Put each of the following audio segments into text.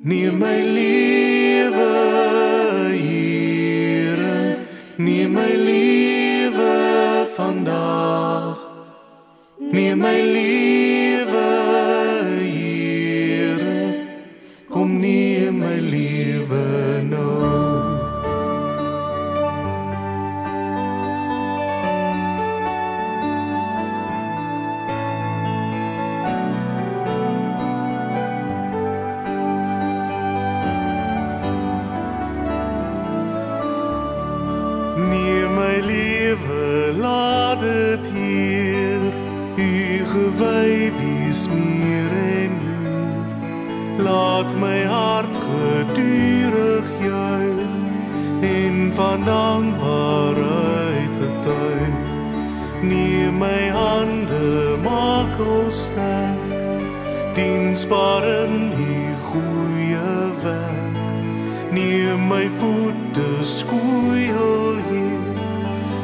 Neem my lewe, Here, neem my lewe vandag. Neem my lewe, Here, kom neem my lewe nou. Neem my lewe, laat dit hier, U gewy wees meer en meer. Laat my hart gedurig juig en van dankbaarheid getuig. Neem my hande, maak ons sterk, diensbaar in U goeie werk. Neem my voete, skoei hier,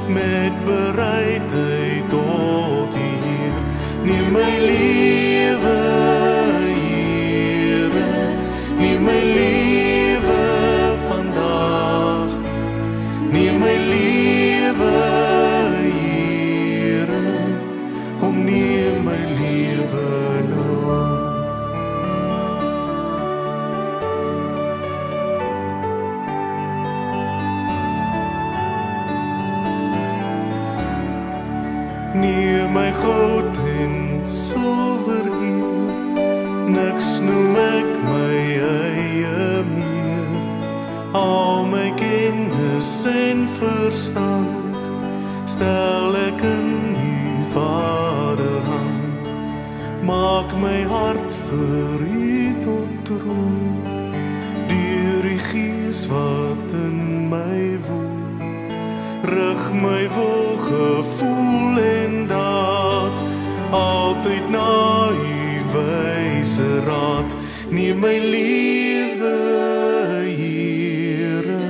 met bereidheid tot hier. Neem my lewe, Here, neem my lewe vandag. Neem my lewe, Here, kom neem my lewe nou. Neem my goud en silwer hier, niks noem ek my eie meer. Al my kennis en verstand stel ek in U Vaderhand. Maak my hart vir U tot troon, deur U Gees wat in my woon. Rig my wil, gevoel en daad, altyd na U wyse raad. Neem my lewe, Here,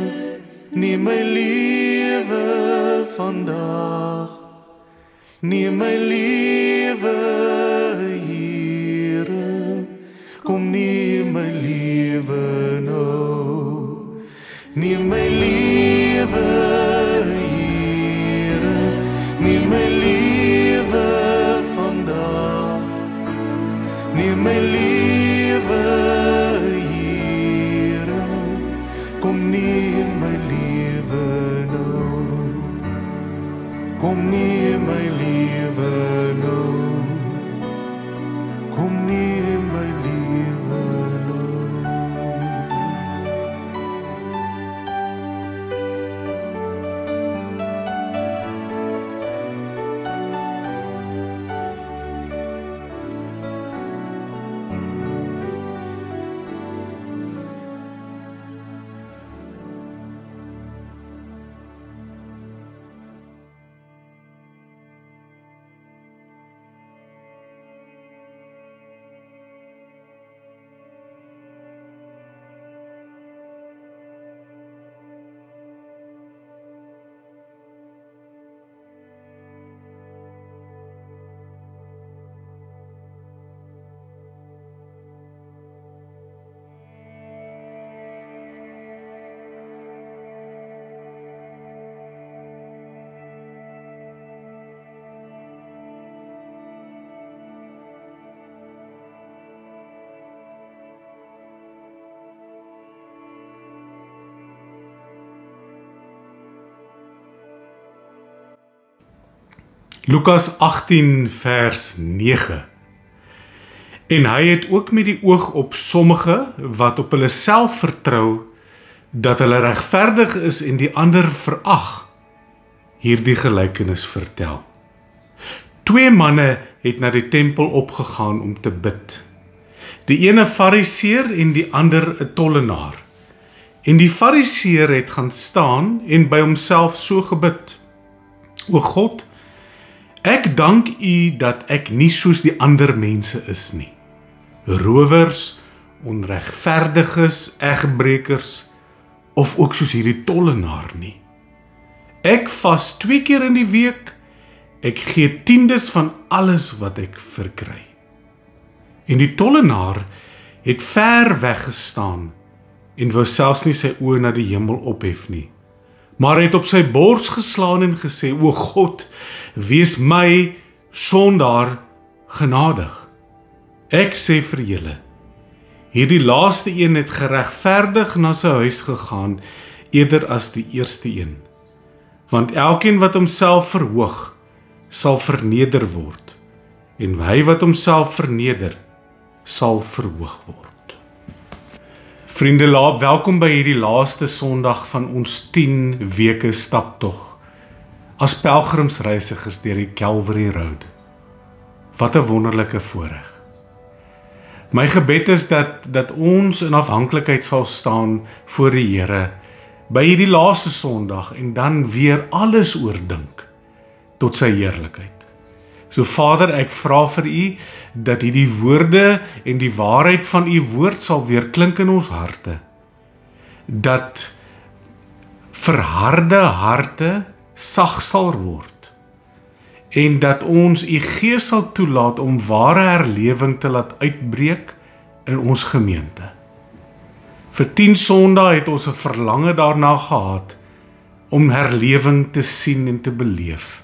neem my lewe vandag. Neem my lewe, Here, kom neem my lewe nou. Neem my lewe, neem my lewe vandag. Neem my lewe, Here, kom neem my lewe nou. Kom neem my lewe nou. Kom neem my lewe nou. Lukas 18 vers 9. En hy het ook met die oog op sommige wat op hulle self vertrou, dat hulle regverdig is en die ander verag, hierdie gelykenis vertel. 2 manne het na die tempel opgegaan om te bid. Die ene Fariseer en die ander 'n tollenaar. En die Fariseer het gaan staan en by homself so gebid: O God, ek dank U dat ek nie soos die ander mense is nie. Rowers, onregverdiges, egbrekers, of ook soos hierdie tollenaar nie. Ek vas 2 keer in die week, ek gee 10des van alles wat ek verkry. En die tollenaar het ver weggestaan en wou selfs nie sy oë na die hemel ophef nie, maar het op sy bors geslaan en gesê, o God, wees my sondaar genadig. Ek sê vir julle, hierdie laaste een het geregverdig na sy huis gegaan, eerder as die eerste een. Want elkeen wat homself verhoog, sal verneder word, en hy wat homself verneder, sal verhoog word. Vriende, welkom by hierdie laaste Sondag van ons 10 weke staptog, as pelgrimsreisigers deur die Calvary Road. Wat 'n wonderlike voorreg. My gebed is dat ons in afhanklikheid sal staan voor die Here by hierdie laaste Sondag en dan weer alles oordink tot sy heerlikheid. So Vader, ek vra vir U dat hierdie woorde en die waarheid van U woord sal weer klink in ons harte. Dat verharde harte sag sal word en dat ons U Gees sal toelaat om ware herlewing te laat uitbreek in ons gemeente. Vir 10 Sondae het ons 'n verlange daarna gehad om herlewing te sien en te beleef.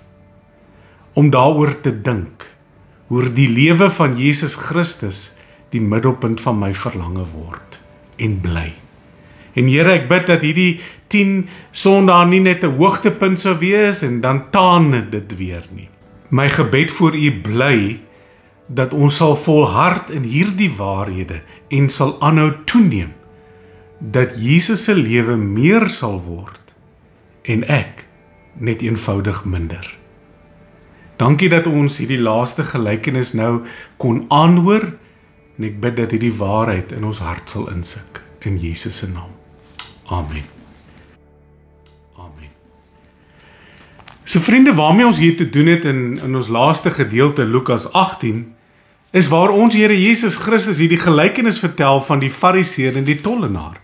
Om daaroor te dink, hoe die lewe van Jesus Christus die middelpunt van my verlange word en bly. En Here, ek bid dat hierdie 10 Sondae nie net 'n hoogtepunt sou wees en dan taan dit weer nie. My gebed voor U bly dat ons sal volhard in hierdie waarhede en sal aanhou toeneem, dat Jesus se lewe meer sal word en ek net eenvoudig minder. Dankie dat ons hierdie laaste gelykenis nou kon aanhoor en ek bid dat hierdie waarheid in ons hart sal insink in Jesus se naam. Amen. Amen. So vriende, waarmee ons hier te doen het in ons laaste gedeelte Lukas 18 is waar ons Here Jesus Christus hierdie gelykenis vertel van die Fariseer en die tollenaar.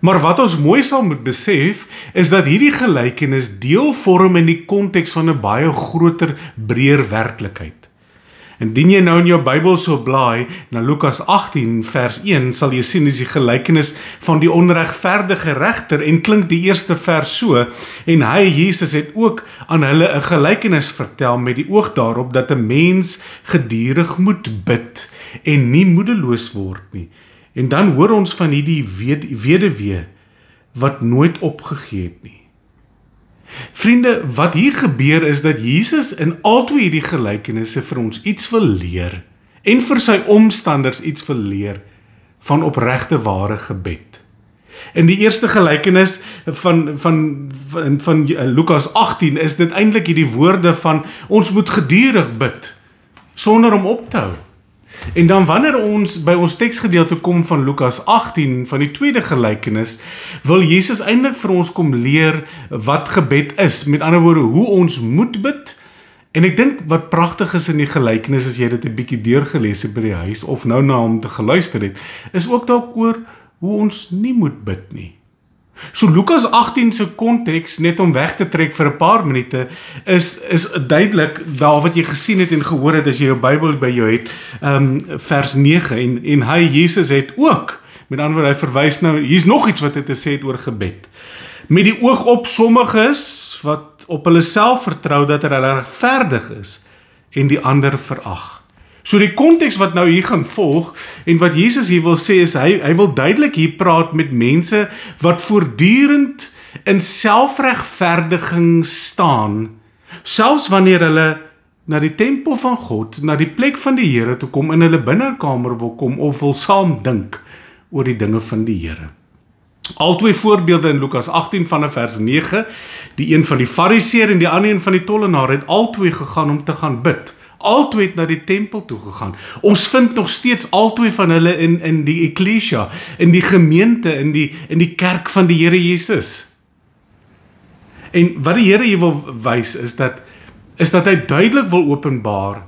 Maar wat ons mooi sal moet besef, is dat hierdie gelykenis deel vorm in die konteks van 'n baie groter, breër werklikheid. Indien jy nou in jou Bybel so blaai na Lukas 18 vers 1, sal jy sien is die gelykenis van die onregverdige regter en klink die eerste vers so, en hy, Jesus, het ook aan hulle 'n gelykenis vertel met die oog daarop dat 'n mens gedurig moet bid en nie moedeloos word nie. En dan hoor ons van hierdie weduwee wat nooit opgegee het nie. Vriende, wat hier gebeur is dat Jesus in albei hierdie gelykenisse vir ons iets wil leer en vir sy omstanders iets wil leer van opregte ware gebed. In die eerste gelykenis van Lukas 18 is dit eintlik hierdie woorde van ons moet gedurig bid sonder om op te hou. En dan wanneer ons by ons teksgedeelte kom van Lukas 18, van die tweede gelykenis, wil Jesus eintlik vir ons kom leer wat gebed is. Met ander woorde, hoe ons moet bid. En ek dink wat pragtig is in die gelykenis, as jy dit 'n bietjie deurgelees het by die huis, of nou na hom te geluister het, is ook dalk oor hoe ons nie moet bid nie. So Lukas 18 se konteks, net om weg te trek vir 'n paar minute, is duidelik, daar wat jy gesien het en gehoor het as jy jou Bybel by jou het, vers 9, en hy, Jesus, het ook, met ander woorde, hy verwys nou, hier's nog iets wat hy te sê het oor gebed, met die oog op sommiges, wat op hulle self vertrou dat hulle regverdig is, en die ander verag. So die konteks wat nou hier gaan volg, en wat Jesus hier wil sê, is hy wil duidelik hier praat met mense, wat voortdurend in selfregverdiging staan, selfs wanneer hulle na die tempel van God, na die plek van die Here toe kom, in hulle binnekamer wil kom, of wil saam dink oor die dinge van die Here. Al twee voorbeelde in Lukas 18 vanaf vers 9, die een van die Fariseer en die ander een van die tollenaar, het al twee gegaan om te gaan bid. Altwee het na die tempel toe gegaan. Ons vind nog steeds altwee van hulle in die Ekklesia, in die gemeente, in die kerk van die Here Jesus. En wat die Here hier wil wys is dat hy duidelik wil openbaar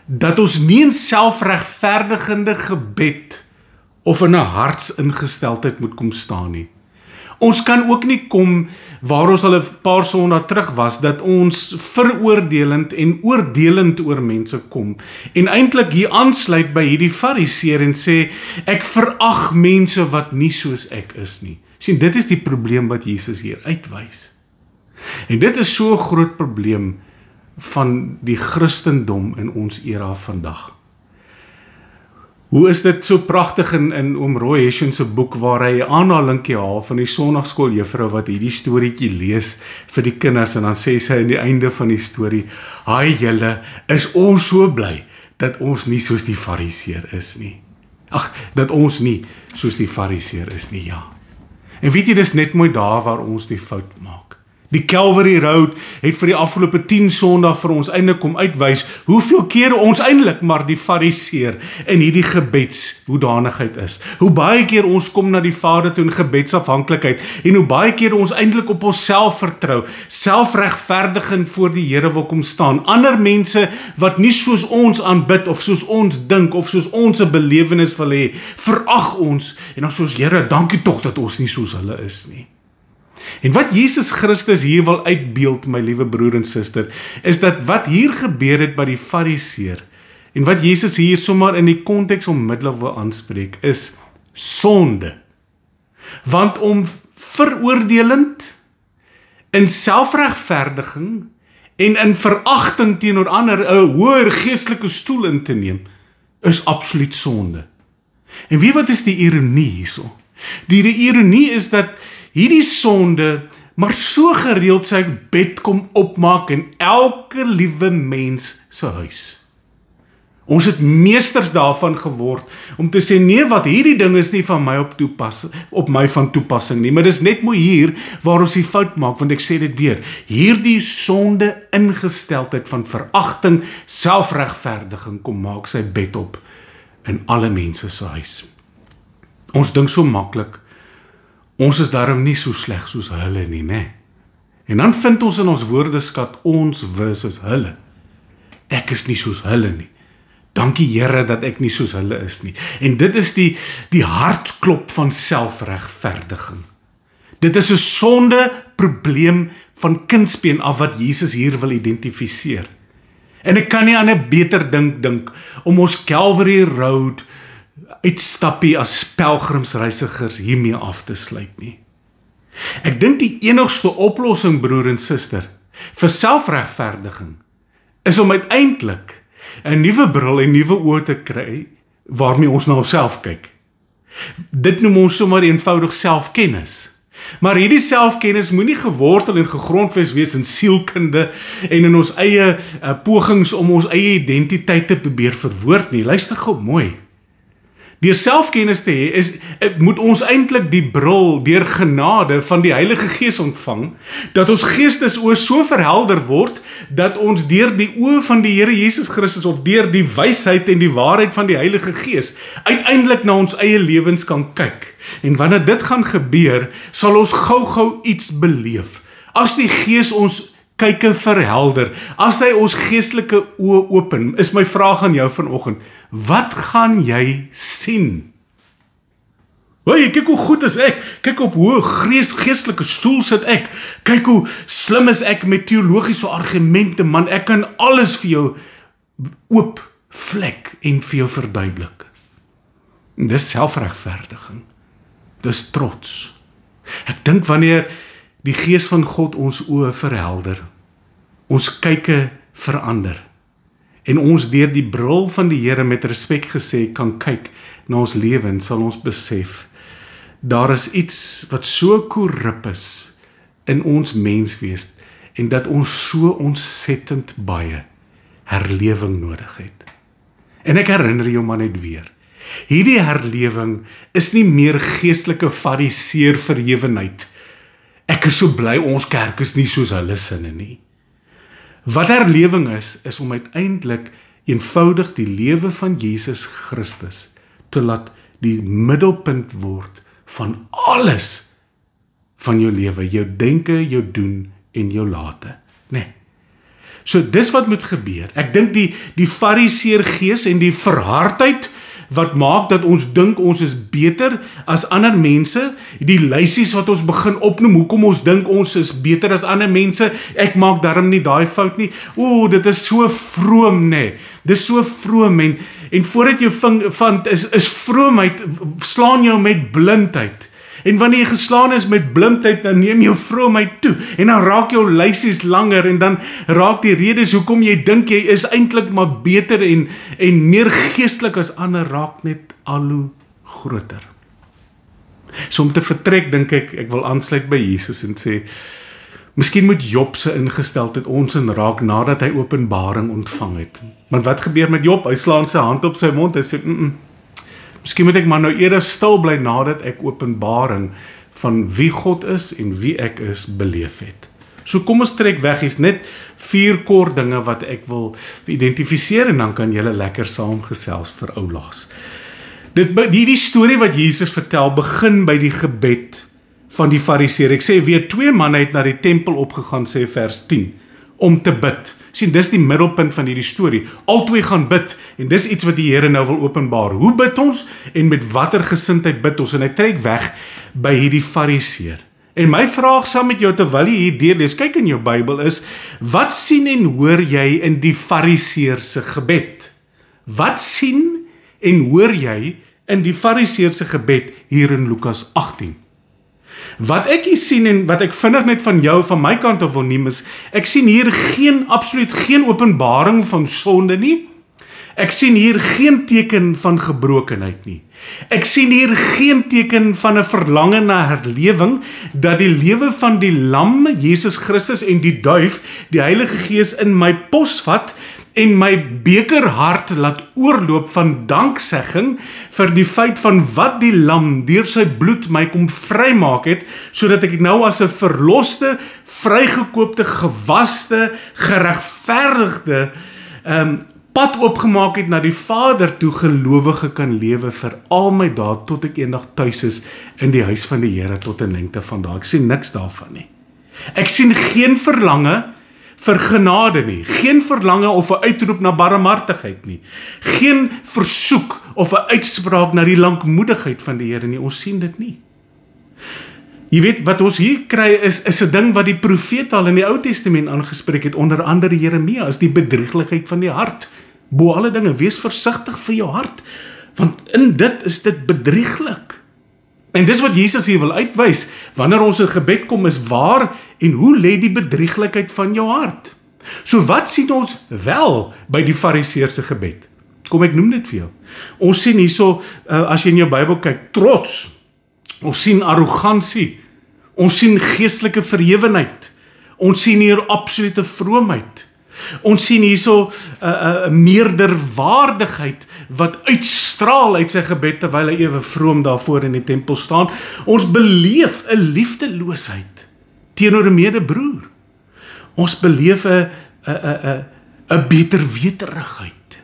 dat ons nie in selfregverdigende gebed of in 'n hartsingesteldheid moet kom staan nie. Ons kan ook nie kom waar ons al 'n paar sondae terug was, dat ons veroordelend en oordelend oor mense kom en eintlik hier aansluit by hierdie fariseer en sê, ek verag mense wat nie soos ek is nie. Sien, dit is die probleem wat Jesus hier uitwys. En dit is so 'n groot probleem van die Christendom in ons era vandag. Hoe is dit so pragtig in Oom Roy Hession se boek waar hy 'n aanhalingkie haal van die sonnaarskooljuffrou wat hierdie storieetjie lees vir die kinders en dan sê sy aan die einde van die storie, "Haai julle, is ons so bly dat ons nie soos die fariseer is nie." Ag, dat ons nie soos die fariseer is nie, ja. En weet jy, dis net mooi daar waar ons die fout maak. Die Calvary Road het vir die afgelope 10 Sondae vir ons eintlik kom uitwys hoeveel kere ons eintlik maar die fariseer in hierdie gebedshoedanigheid is. Hoe baie keer ons kom na die Vader toe in gebedsafhanklikheid en hoe baie keer ons eintlik op onsself vertrou, selfregverdigend voor die Here wil kom staan. Ander mense wat nie soos ons aanbid of soos ons dink of soos ons 'n belewenis wil hê, verag ons en dan soos Here, dankie tog dat ons nie soos hulle is nie. En wat Jesus Christus hier wil uitbeeld, my liewe broer en suster, is dat wat hier gebeur het by die fariseer, en wat Jesus hier sommer in die konteks onmiddellik wil aanspreek, is sonde. Want om veroordelend, in selfregverdiging, en in veragting teenoor ander 'n hoër geestelike stoel in te neem, is absoluut sonde. En weet wat is die ironie hierso? Die ironie is dat hierdie sonde maar so gereeld sy bed kom opmaak in elke liewe mens se huis. Ons het meesters daarvan geword om te sê, nee, wat hierdie ding is nie van my op my van toepassing nie, maar dis net mooi hier waar ons die fout maak, want ek sê dit weer, hierdie sonde ingesteldheid van veragting, selfregverdiging kom maak sy bed op in alle mense se huis. Ons dink so maklik, ons is daarom nie so sleg soos hulle nie, né? En dan vind ons in ons woordeskat ons versus hulle. Ek is nie soos hulle nie. Dankie Here dat ek nie soos hulle is nie. En dit is die hartklop van selfregverdiging. Dit is 'n sonde probleem van kindsbeen af wat Jesus hier wil identifiseer. En ek kan nie aan 'n beter dink om ons Calvary Road uitstappie as pelgrimsreisigers hiermee af te sluit nie. Ek dink die enigste oplossing, broer en suster, vir selfregverdiging is om uiteindelik 'n nuwe bril en nuwe oë te kry waarmee ons na onsself kyk. Dit noem ons sommer eenvoudig selfkennis. Maar hierdie selfkennis moenie gewortel en gegrondves wees in sielkunde en in ons eie pogings om ons eie identiteit te probeer verwoord nie. Luister gou mooi. Deur selfkennis te hê, moet ons eintlik die bril deur genade van die Heilige Gees ontvang, dat ons geestesoë so verhelder word, dat ons deur die oë van die Here Jesus Christus, of deur die wysheid en die waarheid van die Heilige Gees, uiteindelik na ons eie lewens kan kyk. En wanneer dit gaan gebeur, sal ons gou-gou iets beleef. As die Gees ons kyke verhelder, as hy ons geestelike oë open, is my vraag aan jou vanoggend, wat gaan jy sien? Hey, kyk hoe goed is ek, kyk op hoe geestelike stoel sit ek, kyk hoe slim is ek met teologiese argumente, man, ek kan alles vir jou oop vlek en vir jou verduidelik. En dis selfregverdiging, dis trots. Ek dink wanneer die Gees van God ons oë verhelder, ons kyke verander, en ons deur die bril van die Here met respek gesê kan kyk na ons lewe en sal ons besef, daar is iets wat so korrup is in ons menswees en dat ons so ontsettend baie herlewing nodig het. En ek herinner jou maar net weer, hierdie herlewing is nie meer geestelike fariseer verhewenheid. Ek is so bly ons kerk is nie soos hulle sinne nie. Wat herlewing is om uiteindelik eenvoudig die lewe van Jesus Christus te laat die middelpunt word van alles van jou lewe, jou denke, jou doen en jou late. Nee. So dis wat moet gebeur. Ek dink die fariseer gees en die verhardheid wat maak dat ons dink ons is beter as ander mense, die lysies wat ons begin opnoem, hoekom ons dink ons is beter as ander mense, ek maak daarom nie daai fout nie, dit is so vroom, nee, dit is so vroom, en voordat jy vind, is vroomheid, slaan jou met blindheid, en wanneer jy geslaan is met blindheid, dan neem jou vroomheid toe, en dan raak jou lysies langer, en dan raak die redes hoekom jy dink jy is eintlik maar beter en meer geestelik as ander, raak net al hoe groter. So om te vertrek, dink ek wil aansluit by Jesus en sê, miskien moet Job se ingesteldheid ons in raak nadat hy openbaring ontvang het. Want wat gebeur met Job? Hy slaan sy hand op sy mond en sê, miskien moet ek maar nou eerder stil bly nadat ek openbaring van wie God is en wie ek is beleef het. So kom ons trek weg, hier's net 4 kort dinge wat ek wil identifiseer en dan kan julle lekker saamgesels vir oulaas. Die storie wat Jesus vertel begin by die gebed van die fariseer. Ek sê weer 2 manne het na die tempel opgegaan, sê vers 10, om te bid. Sien, dis die middelpunt van hierdie storie. Albei gaan bid en dis iets wat die Here nou wil openbaar. Hoe bid ons en met watter gesindheid bid ons? En hy trek weg by hierdie fariseer. En my vraag saam met jou terwyl jy hier deurlees, kyk in jou Bybel is, wat sien en hoor jy in die fariseer se gebed? Wat sien en hoor jy in die fariseer se gebed hier in Lukas 18? Wat ek hier sien en wat ek vinnig net van jou, van my kant af wil neem is, ek sien hier absoluut geen openbaring van sonde nie. Ek sien hier geen teken van gebrokenheid nie. Ek sien hier geen teken van 'n verlange na herlewing, dat die lewe van die lam, Jesus Christus en die duif, die Heilige Gees in my posvat, en my bekerhart laat oorloop van danksegging vir die feit van wat die lam deur sy bloed my kom vrymaak het, sodat ek nou as 'n verloste, vrygekoopte, gewaste, geregverdigde pad oopgemaak het na die Vader toe, gelowige kan lewe vir al my dae tot ek eendag tuis is in die huis van die Here tot 'n lengte van dae. Ek sien niks daarvan nie. Ek sien geen verlange vir genade nie, geen verlange of 'n uitroep na barmhartigheid nie, geen versoek of 'n uitspraak na die lankmoedigheid van die Here nie, ons sien dit nie. Jy weet, wat ons hier kry is 'n ding wat die profeet al in die Ou Testament aangespreek het, onder andere Jeremia, is die bedrieglikheid van die hart. Bo alle dinge, wees versigtig vir jou hart, want in dit is dit bedrieglik. En dis wat Jesus hier wil uitwys, wanneer ons in gebed kom, is waar en hoe lê die bedrieglikheid van jou hart. So wat sien ons wel by die fariseer se gebed? Kom ek noem dit vir jou. Ons sien hierso, as jy in jou Bybel kyk, trots. Ons sien arrogansie. Ons sien geestelike verhewenheid. Ons sien hier absolute vroomheid. Ons sien hierso meerderwaardigheid wat uitstraal uit sy gebed terwyl hy ewe vroom daarvoor in die tempel staan. Ons beleef 'n liefdeloosheid teenoor 'n medebroer. Ons beleef 'n beterweterigheid.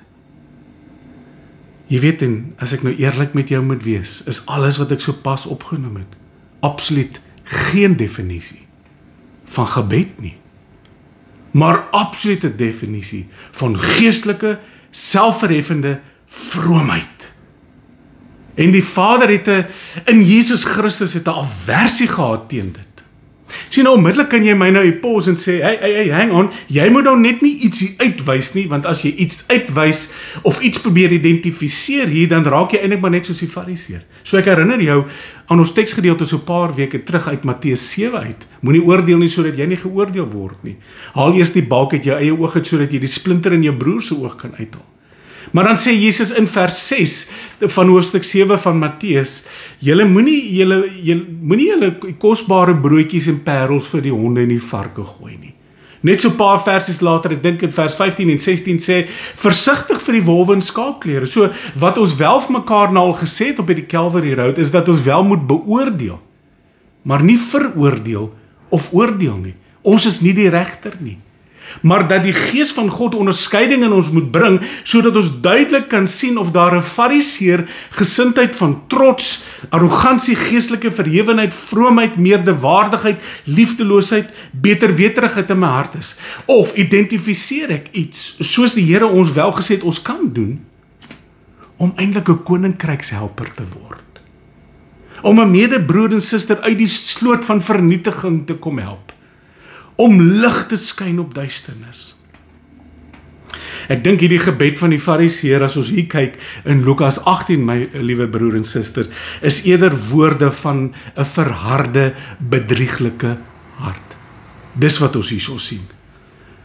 Jy weet, en as ek nou eerlik met jou moet wees, is alles wat ek so pas opgenoem het absoluut geen definisie van gebed nie, maar absolute definisie van geestelike, selfverheffende vroomheid. En die Vader het in Jesus Christus 'n aversie gehad teen dit. Sien, nou onmiddellik kan jy my nou pause en sê, hey, hang on, jy moet nou net nie iets uitwys nie, want as jy iets uitwys of iets probeer identifiseer hier, dan raak jy eintlik maar net soos die fariseer. So ek herinner jou aan ons teksgedeelte so 'n paar weke terug uit Matteus 7 uit. Moenie oordeel nie sodat jy nie geoordeel word nie. Haal eers die balk uit jou eie oog uit sodat jy die splinter in jou broer se oog kan uithaal. Maar dan sê Jesus in vers 6 van hoofstuk 7 van Matteus, julle moenie julle kosbare broodjies en parels vir die honde en die varke gooi nie. Net so 'n paar versies later, ek dink in vers 15 en 16 sê, versigtig vir die wolwe in skaapklere. So wat ons wel vir mekaar nou al gesê het op hierdie Calvary Road, is dat ons wel moet beoordeel, maar nie veroordeel of oordeel nie. Ons is nie die regter nie. Maar dat die Gees van God onderskeiding in ons moet bring, sodat ons duidelik kan sien of daar 'n fariseer gesindheid van trots, arrogansie, geestelike verhewenheid, vroomheid, meerderwaardigheid, liefdeloosheid, beterweterigheid in my hart is. Of identifiseer ek iets, soos die Here ons wel gesê het ons kan doen, om eintlik 'n koninkrykshelper te word. Om 'n medebroer en suster uit die sloot van vernietiging te kom help. Om lig te skyn op duisternis. Ek dink hierdie gebed van die Fariseer, as ons hier kyk in Lukas 18, my liewe broer en suster, is eerder woorde van 'n verharde, bedrieglike hart. Dis wat ons hierso sien.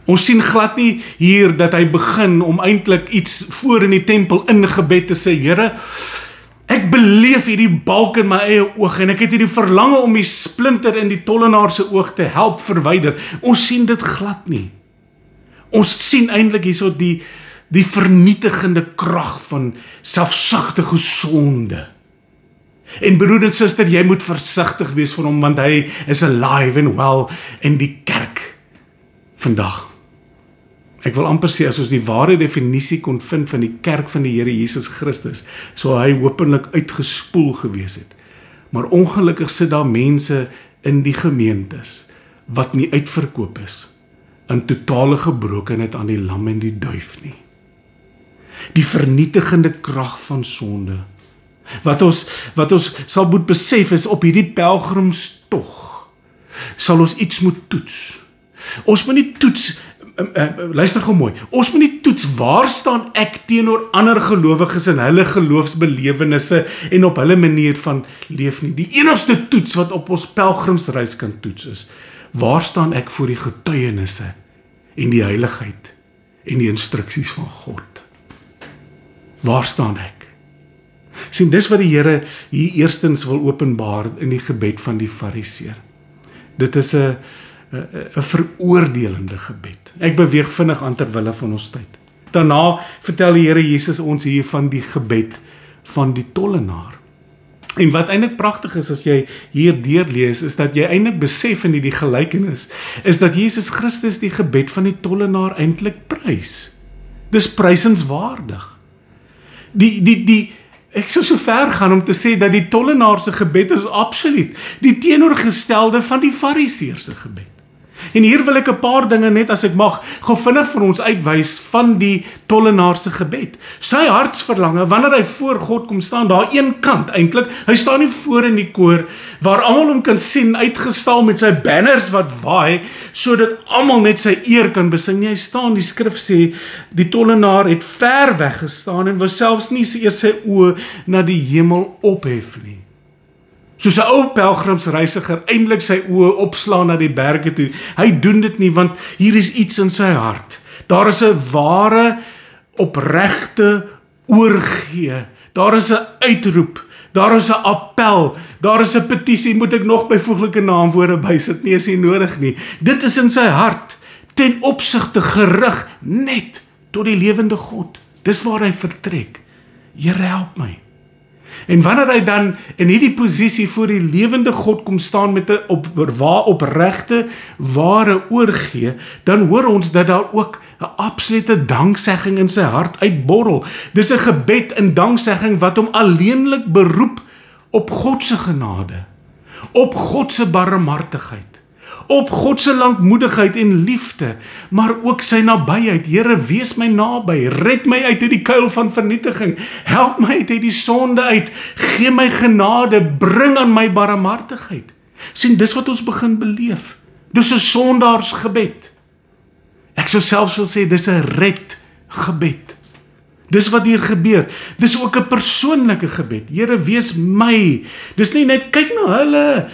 Ons sien glad nie hier dat hy begin om eintlik iets voor in die tempel in gebed te sê, Here, ek beleef hierdie balk in my eie oog en ek het hierdie verlange om die splinter in die tollenaar se oog te help verwyder. Ons sien dit glad nie. Ons sien eintlik hierso die vernietigende krag van selfsugtige sonde. En broer en suster, jy moet versigtig wees van hom, want hy is alive and well in die kerk vandag. Ek wil amper sê, as ons die ware definisie kon vind van die kerk van die Here Jesus Christus, sou hy hopelik uitgespoel gewees het. Maar ongelukkig sit daar mense in die gemeentes wat nie uitverkoop is, in totale gebrokenheid aan die lam en die duif nie. Die vernietigende krag van sonde. Wat ons sal moet besef is, op hierdie pelgrimstog sal ons iets moet toets. Ons moet nie toets, luister gou mooi, ons moet nie toets waar staan ek teenoor ander gelowiges in hulle geloofsbelewennisse en op hulle manier van leef nie. Die enigste toets wat op ons pelgrimsreis kan toets is, waar staan ek voor die getuienisse en die heiligheid en die instruksies van God? Waar staan ek? Sien, dis wat die Here hier eerstens wil openbaar in die gebed van die Fariseer. Dit is 'n veroordelende gebed. Ek beweeg vinnig aan ter wille van ons tyd. Daarna vertel die Here Jesus ons hier van die gebed van die tollenaar. En wat eintlik pragtig is as jy hier deurlees, is dat jy eintlik besef in die gelykenis, is dat Jesus Christus die gebed van die tollenaar eintlik prys. Dis prysenswaardig. Ek sou so ver gaan om te sê dat die tollenaar se gebed is absoluut die teenoorgestelde van die Fariseer se gebed. En hier wil ek 'n paar dinge net, as ek mag, gou vinnig vir ons uitwys van die tollenaar se gebed. Sy hartsverlange, wanneer hy voor God kom staan, daar een kant eintlik, hy staan nie voor in die koor, waar almal hom kan sien, uitgestal met sy banners wat waai, sodat almal net sy eer kan besing. Nie, hy staan, die skrif sê, die tollenaar het ver weg gestaan, en wou selfs nie eers sy oë na die hemel ophef nie. Soos 'n ou pelgrimsreisiger eintlik sy oë opslaan na die berge toe. Hy doen dit nie, want hier is iets in sy hart. Daar is 'n ware, opregte oorgee. Daar is 'n uitroep. Daar is 'n appel. Daar is 'n petisie. Moet ek nog byvoeglike naamwoorde bysit? Nee, is nie nodig nie. Dit is in sy hart, ten opsigte gerig net tot die lewende God. Dis waar hy vertrek. Here, help my. En wanneer hy dan in hierdie posisie voor die lewende God kom staan met 'n opregte, ware oorgee, dan hoor ons dat daar ook 'n absolute danksegging in sy hart uitborrel. Dis 'n gebed in danksegging wat hom alleenlik beroep op God se genade, op God se barmhartigheid, op God se lankmoedigheid en liefde, maar ook sy nabyheid. Here, wees my naby, red my uit die kuil van vernietiging, help my uit die sonde uit, gee my genade, bring aan my barmhartigheid. Sien, dis wat ons begin beleef. Dis 'n sondaarsgebed. Ek sou selfs wil sê, dis 'n redgebed. Dis wat hier gebeur. Dis ook 'n persoonlike gebed. Here, wees my. Dis nie net, kyk na hulle,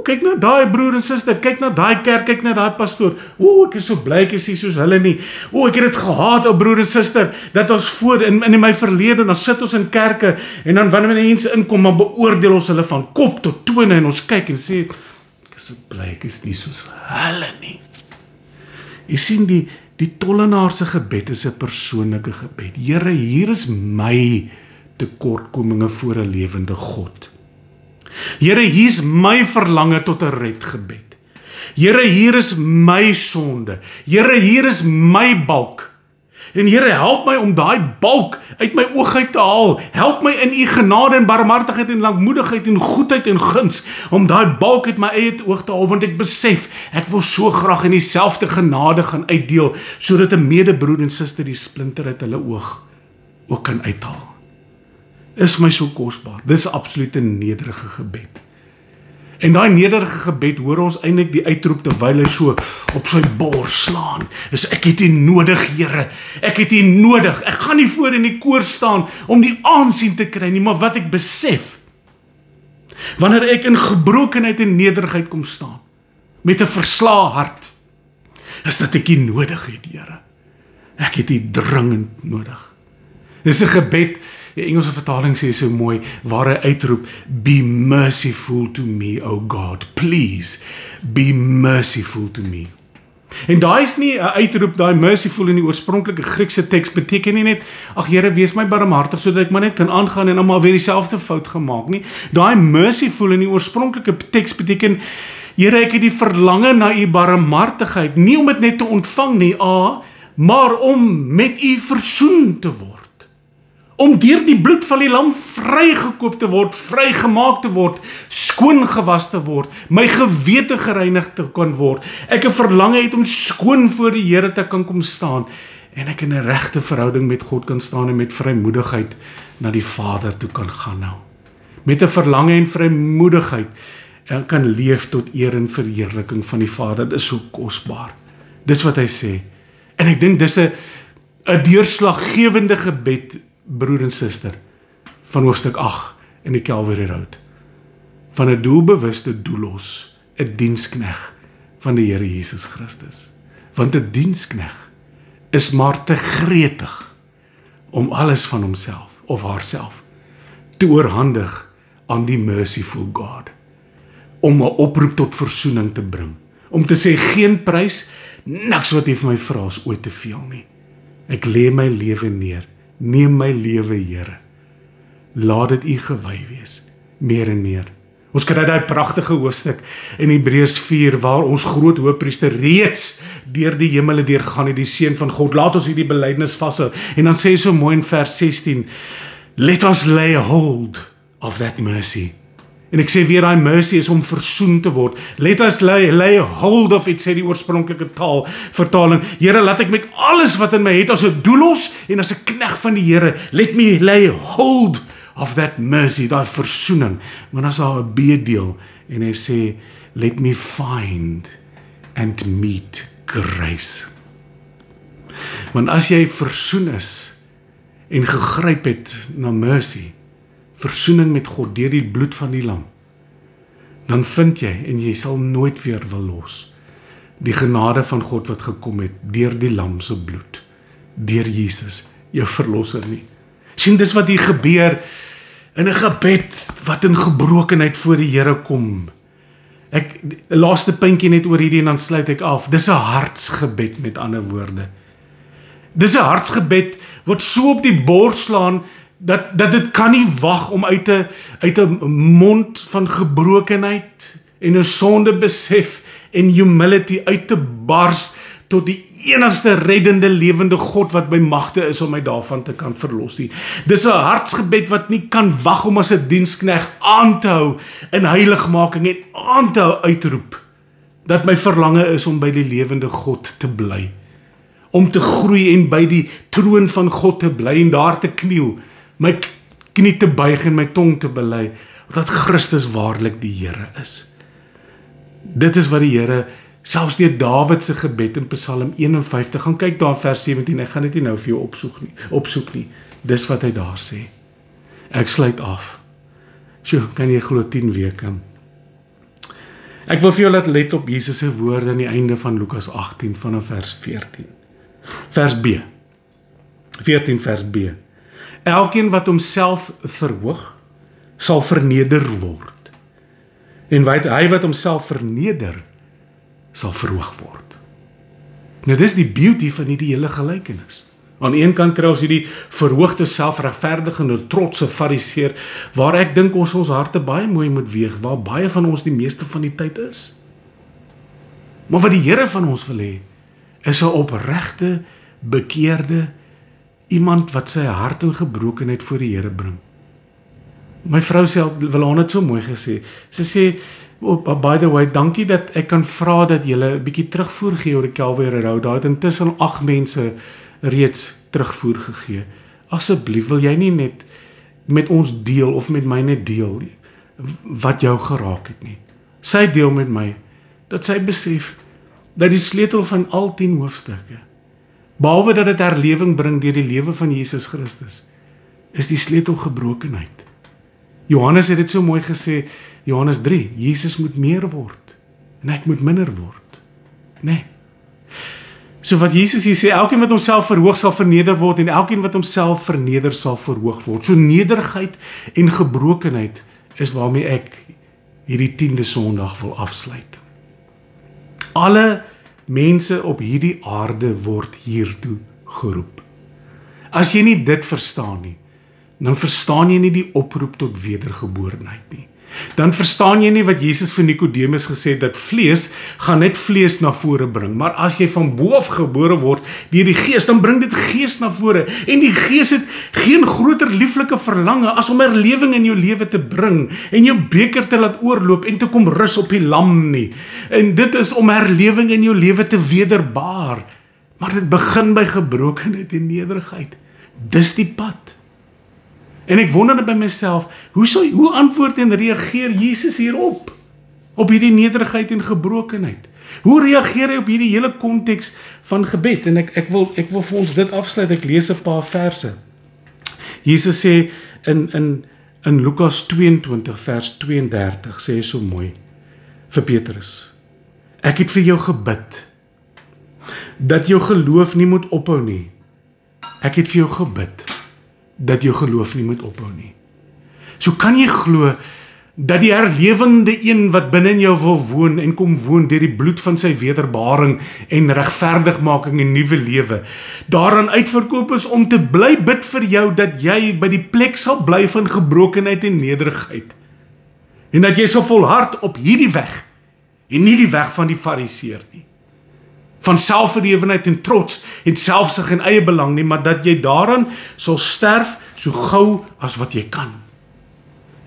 kyk na daai broer en suster, kyk na daai kerk, kyk na daai pastoor. Ek is so bly ek is nie soos hulle nie. Ek het dit gehaat, ou broer en suster, dat ons voor in my verlede, dan sit ons in kerke en dan wanneer mense inkom, dan beoordeel ons hulle van kop tot tone en ons kyk en sê, ek is so bly ek is nie soos hulle nie. Jy sien, die tollenaar se gebed is 'n persoonlike gebed. Here, hier is my tekortkominge voor 'n lewende God. Here, hier is my verlange tot 'n redgebed. Here, hier is my sonde. Here, hier is my balk. En Here, help my om daai balk uit my oog uit te haal. Help my in u genade en barmhartigheid en lankmoedigheid en goedheid en guns om daai balk uit my eie oog te haal, want ek besef, ek wil so graag in dieselfde genade gaan uitdeel, sodat 'n medebroer en suster die splinter uit hulle oog ook kan uithaal. is my so kosbaar. Dis 'n absolute nederige gebed. En daai nederige gebed hoor ons eintlik die uitroep terwyl hy so op sy bors slaan. Is ek het U nodig, Here. Ek het U nodig. Ek gaan nie voor in die koor staan om die aansien te kry nie, maar wat ek besef, wanneer ek in gebrokenheid en nederigheid kom staan, met 'n verslae hart, is dat ek U nodig het, Here. Ek het U dringend nodig. Dis 'n gebed, die Engelse vertaling sê so mooi, waar hy uitroep, be merciful to me, O God, please, be merciful to me. En daai is nie 'n uitroep, daai merciful in die oorspronklike Griekse teks beteken nie net, ag Here, wees my barmhartig sodat ek maar net kan aangaan en almal weer dieselfde fout gemaak nie. Daai merciful in die oorspronklike teks beteken, Here, ek het die verlange na U barmhartigheid, nie om dit net te ontvang nie, maar om met U versoen te word. Om deur die bloed van die lam vrygekoop te word, vrygemaak te word, skoon gewas te word, my gewete gereinig te kan word. Ek 'n verlange het om skoon voor die Here te kan kom staan en ek in 'n regte verhouding met God kan staan en met vrymoedigheid na die Vader toe kan gaan nou. Met 'n verlange en vrymoedigheid kan leef tot eer en verheerliking van die Vader. Dit is so kosbaar. Dis wat hy sê. En ek dink dis 'n deurslaggewende gebed, broer en suster, van hoofstuk 8 in die Calvary Road. Van 'n doelbewuste doelos, 'n dienskneg van die Here Jesus Christus. Want 'n dienskneg is maar te gretig om alles van homself of haarself te oorhandig aan die merciful God. Om 'n oproep tot versoening te bring. Om te sê, geen prys, niks wat U vir my vra is ooit te veel nie. Ek lê my lewe neer. Neem my lewe, Here. Laat dit U gewy wees, meer en meer. Ons kry daai pragtige hoofstuk in Hebreërs 4 waar ons groot hoëpriester reeds deur die hemele deurgaan het, die seun van God. Laat ons hierdie belydenis vashou. En dan sê hy so mooi in vers 16, let us lay hold of that mercy. En ek sê weer, daai mercy is om versoen te word. Let us lay hold of it, sê die oorspronklike vertaling. Here, laat ek met alles wat in my het as 'n doelos en as 'n knegg van die Here, let me lay hold of that mercy, daai versoening. Maar dan is daar 'n B-deel en hy sê, let me find and meet grace. Want as jy versoen is en gegryp het na mercy, versoening met God deur die bloed van die lam, dan vind jy, en jy sal nooit weer wil los, die genade van God wat gekom het deur die lam se bloed, deur Jesus, jou verlosser nie. Sien, dis wat hier gebeur in 'n gebed wat in gebrokenheid voor die Here kom. Ek laaste puntjie net oor hierdie en dan sluit ek af. Dis 'n hartsgebed, met ander woorde. Dis 'n hartsgebed wat so op die bors slaan dat dit kan nie wag om uit 'n mond van gebrokenheid en 'n sondebesef en humility uit te bars tot die enigste reddende lewende God wat by magte is om my daarvan te kan verlos nie. Dis 'n hartsgebed wat nie kan wag om as 'n dienskneg aan te hou in heiligmaking en aan te hou uitroep dat my verlange is om by die lewende God te bly, om te groei en by die troon van God te bly en daar te kniel, my knie te buig en my tong te bely, dat Christus waarlik die Here is. Dit is wat die Here, selfs deur Dawid se gebed in Psalm 51, gaan kyk daar vers 17, ek gaan dit nie nou vir jou opsoek nie, dis wat hy daar sê. Ek sluit af. Sjoe, kan jy glo 10 weke. Ek wil vir jou laat let op Jesus se woorde aan die einde van Lukas 18 vanaf vers 14. Vers B. 14 vers B. Elkeen wat homself verhoog, sal verneder word. En hy wat homself verneder, sal verhoog word. Nou dis die beauty van hierdie hele gelykenis. Aan een kant kry ons hierdie verhoogde, selfregverdigende, trotse fariseer, waar ek dink ons harte baie mooi moet weeg, waar baie van ons die meeste van die tyd is. Maar wat die Here van ons wil hê, is 'n opregte, bekeerde, iemand wat sy hart in gebrokenheid voor die Here bring. My vrou sê, wil haar net so mooi gesê, sy sê, oh, by the way, dankie dat ek kan vra dat julle 'n bietjie terugvoer gee oor die Calvary Road. Daar het intussen 8 mense reeds terugvoer gegee. Asseblief, wil jy nie net met ons deel of met myne deel wat jou geraak het nie. Sy deel met my dat sy besef dat die sleutel van al 10 hoofstukke, behalwe dat dit herlewing bring deur die lewe van Jesus Christus, is die sleutel gebrokenheid. Johannes het dit so mooi gesê, Johannes 3, Jesus moet meer word en ek moet minder word. Nee. So wat Jesus hier sê, elkeen wat homself verhoog sal verneder word en elkeen wat homself verneder sal verhoog word. So nederigheid en gebrokenheid is waarmee ek hierdie 10de Sondag wil afsluit. Alle mense op hierdie aarde word hiertoe geroep. As jy nie dit verstaan nie, dan verstaan jy nie die oproep tot wedergeborenheid nie. Dan verstaan jy nie wat Jesus vir Nikodemus gesê het, dat vlees gaan net vlees na vore bring, maar as jy van bo af gebore word deur die Gees, dan bring dit Gees na vore, en die Gees het geen groter lieflike verlange as om herlewing in jou lewe te bring, en jou beker te laat oorloop, en te kom rus op die lam nie, en dit is om herlewing in jou lewe te wederbaar, maar dit begin by gebrokenheid en nederigheid, dis die pad. En ek wonder by myself, hoe antwoord en reageer Jesus hierop? Op hierdie nederigheid en gebrokenheid? Hoe reageer hy op hierdie hele konteks van gebed? En ek wil vir ons dit afsluit, ek lees 'n paar verse. Jesus sê in Lukas 22 vers 32, sê hy so mooi, vir Petrus, ek het vir jou gebid, dat jou geloof nie moet ophou nie. Ek het vir jou gebid, dat jou geloof nie moet ophou nie. So kan jy glo dat die herlewende een wat binne in jou wil woon en kom woon deur die bloed van sy wederbaring en regverdigmaking en nuwe lewe, daaraan uitverkoop is om te bly bid vir jou dat jy by die plek sal bly van gebrokenheid en nederigheid. En dat jy sal volhard op hierdie weg en nie die weg van die fariseer nie. Van selfverhewenheid en trots en selfsug en eie belang nie, maar dat jy daaraan sal sterf so gou as wat jy kan.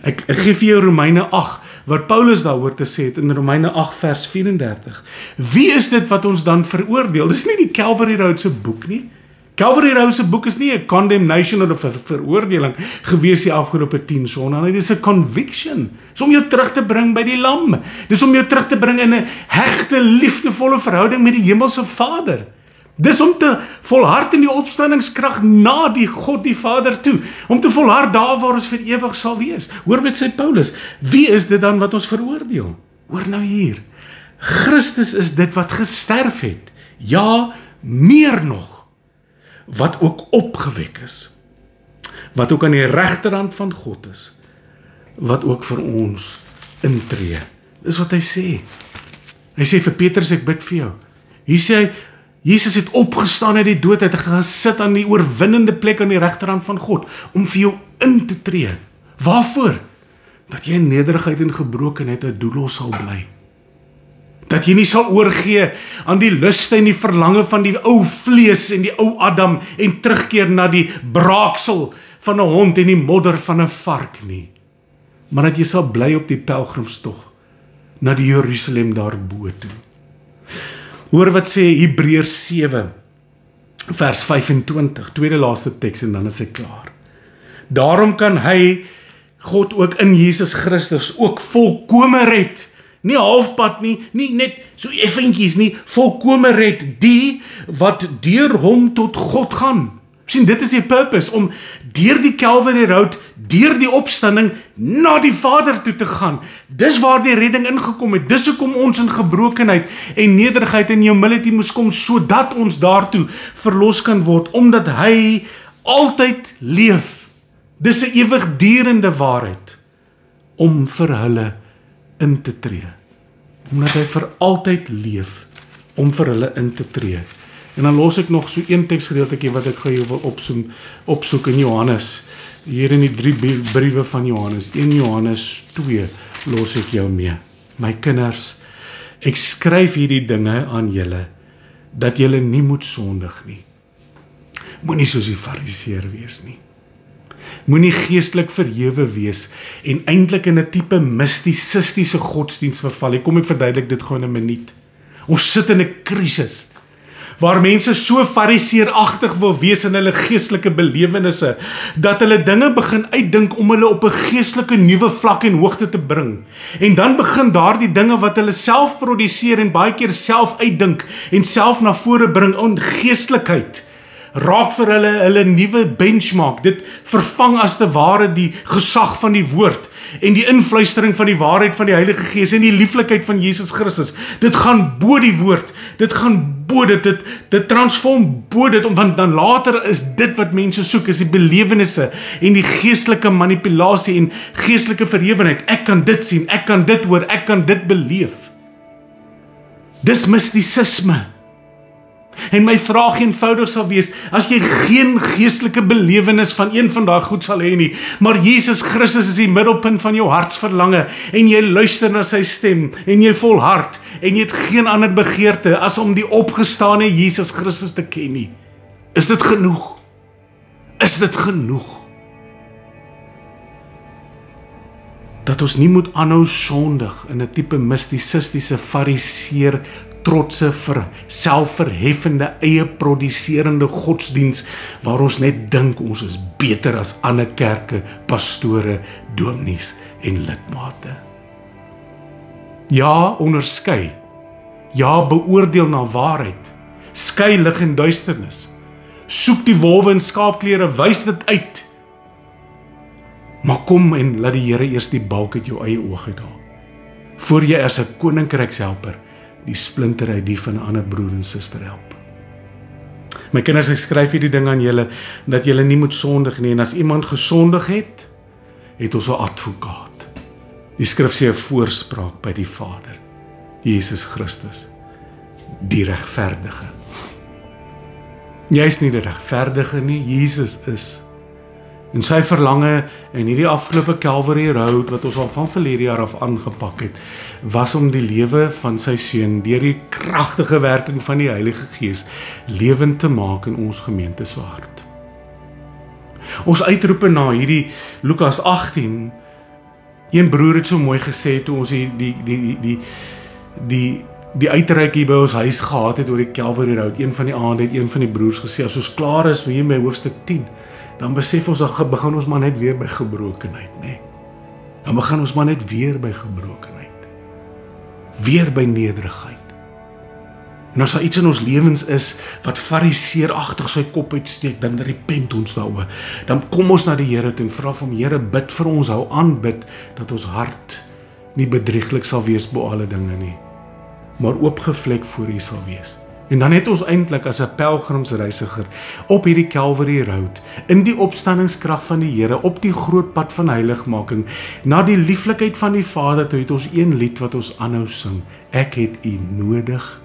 Ek gee vir jou Romeine 8, wat Paulus daaroor te sê het in Romeine 8 vers 34. Wie is dit wat ons dan veroordeel? Dis nie die Calvary Road se boek nie. Calvary Road se boek is nie 'n condemnation of 'n veroordeling gewees die afgelope 10 sondae. Dit is 'n conviction. Dis om jou terug te bring by die lam. Dis om jou terug te bring in 'n hegte, liefdevolle verhouding met die hemelse Vader. Dis om te volhard in die opstandingskrag na die God die Vader toe. Om te volhard daar waar ons vir ewig sal wees. Hoor wat sê Paulus? Wie is dit dan wat ons veroordeel? Hoor nou hier. Christus is dit wat gesterf het. Ja, meer nog. Wat ook opgewek is, wat ook aan die regterhand van God is, wat ook vir ons intree. Dis wat hy sê. Hy sê vir Petrus, ek bid vir jou. Hier sê hy, Jesus het opgestaan uit die dood, hy het gaan sit aan die oorwinnende plek aan die regterhand van God, om vir jou in te tree. Waarvoor? Dat jy in nederigheid en gebrokenheid 'n doelloos sal bly. Dat jy nie sal oorgee aan die luste en die verlange van die ou vlees en die ou Adam en terugkeer na die braaksel van 'n hond en die modder van 'n vark nie. Maar dat jy sal bly op die pelgrimstog na die Jerusalem daarbo toe. Hoor wat sê Hebreërs 7 vers 25, tweede laaste teks en dan is ek klaar. Daarom kan hy, God ook in Jesus Christus, ook volkome red. Nie halfpad nie, nie net so effentjies nie, volkome red die wat deur hom tot God gaan. Sien, dit is die purpose, om deur die Calvary Road, deur die opstanding, na die Vader toe te gaan. Dis waar die redding ingekom het, dis hoekom ons in gebrokenheid en nederigheid en humility moes kom, sodat ons daartoe verlos kan word, omdat hy altyd leef. Dis 'n ewigdurende waarheid, om vir hulle in te tree. Omdat hy vir altyd leef, om vir hulle in te tree. En dan los ek nog so een teksgedeeltjie wat ek gou wil opsoek in Johannes. Hier in die 3 briewe van Johannes. 1 Johannes 2 los ek jou mee. My kinders, ek skryf hierdie dinge aan julle, dat julle nie moet sondig nie. Moenie soos die fariseer wees nie. Moenie geestelik verhewe wees en eintlik in 'n tipe mystiesistiese godsdiens verval. Kom ek verduidelik dit gou in 'n minuut. Ons sit in 'n krisis waar mense so fariseeragtig wil wees in hulle geestelike belewennisse, dat hulle dinge begin uitdink om hulle op 'n geestelike nuwe vlak en hoogte te bring. En dan begin daardie dinge wat hulle self produseer en baie keer self uitdink en self na vore bring in geestelikheid, raak vir hulle nuwe benchmark. Dit vervang as te ware die gesag van die woord en die influistering van die waarheid van die Heilige Gees en die lieflikheid van Jesus Christus. Dit gaan bo die woord, dit gaan bo dit transform bo dit, want dan later is dit wat mense soek, is die belewennisse en die geestelike manipulasie en geestelike verhewenheid. Ek kan dit sien, ek kan dit hoor, ek kan dit beleef. Dis mistisisme. En my vraag eenvoudig sal wees, as jy geen geestelike belewenis van een van daai goed sal hê nie, maar Jesus Christus is die middelpunt van jou hartsverlange, en jy luister na sy stem, en jy volhard, en jy het geen ander begeerte as om die opgestane Jesus Christus te ken nie, is dit genoeg? Is dit genoeg? Dat ons nie moet aanhou sondig in 'n tipe mistisistiese fariseer trotse, selfverheffende, eie produserende godsdiens, waar ons net dink ons is beter as ander kerke, pastore, dominees en lidmate. Ja, onderskei. Ja, beoordeel na waarheid. Skei lig en duisternis. Soek die wolwe in skaapklere, wys dit uit. Maar kom en laat die Here eers die balk uit jou eie oog uithaal, voor jy as 'n koninkrykshelper die splinter uit die van 'n ander broer en suster help. My kinders, ek skryf hierdie ding aan julle, dat julle nie moet sondig nie, en as iemand gesondig het, het ons 'n advokaat. Die skrif sê 'n voorspraak by die Vader, Jesus Christus, die regverdige. Jy is nie die regverdige nie, Jesus is. En sy verlange in hierdie afgelope Calvary Road, wat ons al van verlede jaar af aangepak het, was om die lewe van sy seun deur die kragtige werking van die Heilige Gees lewend te maak in ons gemeente se hart. Ons uitroepe na hierdie Lukas 18, een broer het so mooi gesê toe ons die uitreik hier by ons huis gehad het oor die Calvary Road. Een van die aande het een van die broers gesê, as ons klaar is hier by hoofstuk 10, dan besef ons, dan begin ons maar net weer by gebrokenheid, nee. Dan begin ons maar net weer by gebrokenheid. Weer by nederigheid. En as daar iets in ons lewens is, wat fariseeragtig sy kop uitsteek, dan repent ons daaroor. Dan kom ons na die Here toe en vra vir hom, Here, bid vir ons, hou aan bid, dat ons hart nie bedrieglik sal wees bo alle dinge nie, maar oopgevlek voor U sal wees. En dan het ons eintlik as 'n pelgrimsreisiger op hierdie Calvary Road, in die opstandingskrag van die Here, op die groot pad van heiligmaking, na die lieflikheid van die Vader, toe het ons een lied wat ons aanhou sing. Ek het U nodig,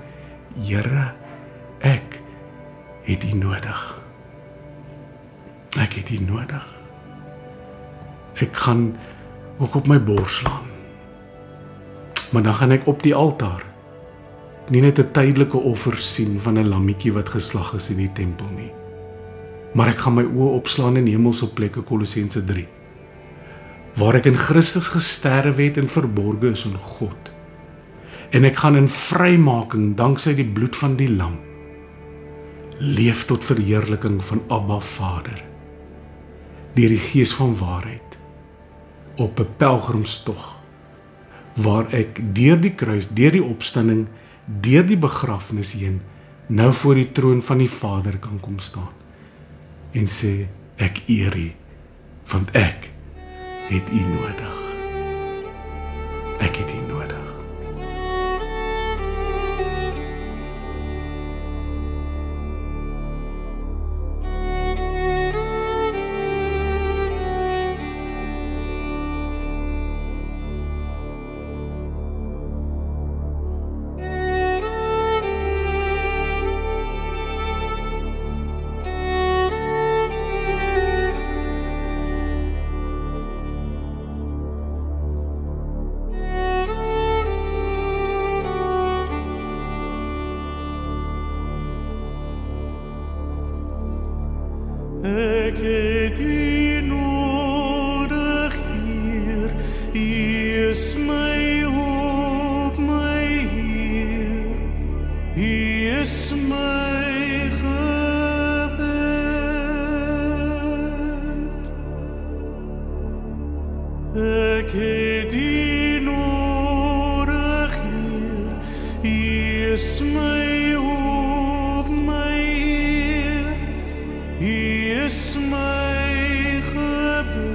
Here, ek het U nodig. Ek het U nodig. Ek gaan ook op my bors slaan. Maar dan gaan ek op die altaar nie net 'n tydelike offer sien van 'n lammetjie wat geslag is in die tempel nie, maar ek gaan my oë opslaan in hemelse plekke, Kolossense 3, waar ek in Christus gesterwe het en verborge is in God, en ek gaan in vrymaking danksy die bloed van die lam leef tot verheerliking van Abba Vader, deur die Gees van waarheid, op 'n pelgrimstog, waar ek deur die kruis, deur die opstanding, deur die begrafnis heen, nou voor die troon van die Vader kan kom staan, en sê, ek eer U, want ek het U nodig. Ek het U nodig. Ek het U nodig, Heer, U is my hoop, my Heer, U is my is my hoop, my Heer, U is my gebed.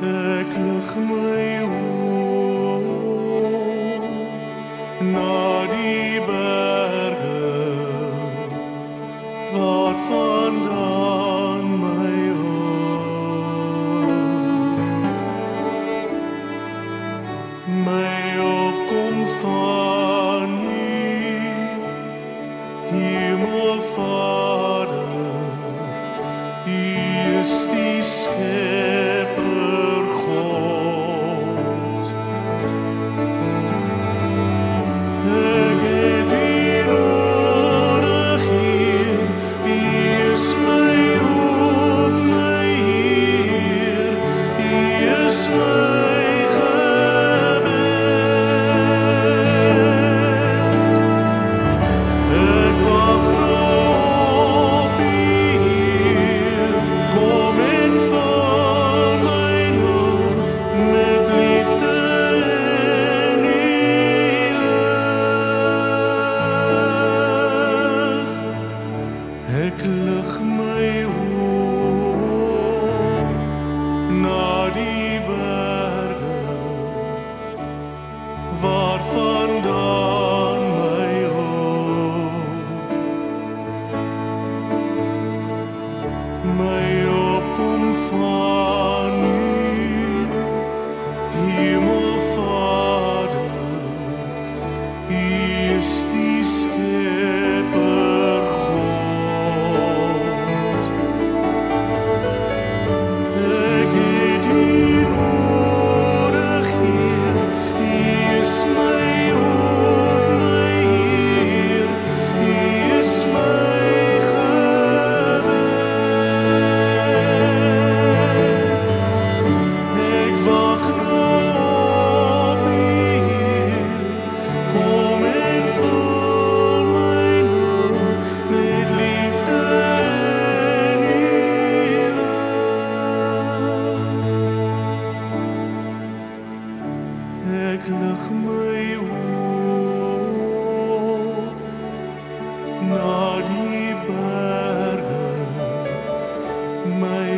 Ek lig my hoop na die berge, waarvandaan my hulp. My hulp kom van U, Hemelvader, U is die Skepper God. Ek het U nodig, Heer, U is my hoop, my Heer, U is my gebed. Ek wag nog op U, Heer, kom en vul my nou met liefde en U lig. Ek lig my hoop na die berge, waarvandaan my hulp. My hulp kom van U, Hemelvader, U is die Skepper God. Ek het U nodig, Heer, U is my hoop, my Heer, U is my gebed. Ek wag nog op U, Heer, kom en vul my nou met liefde en U lig. Ek lig my hoop na die berge, my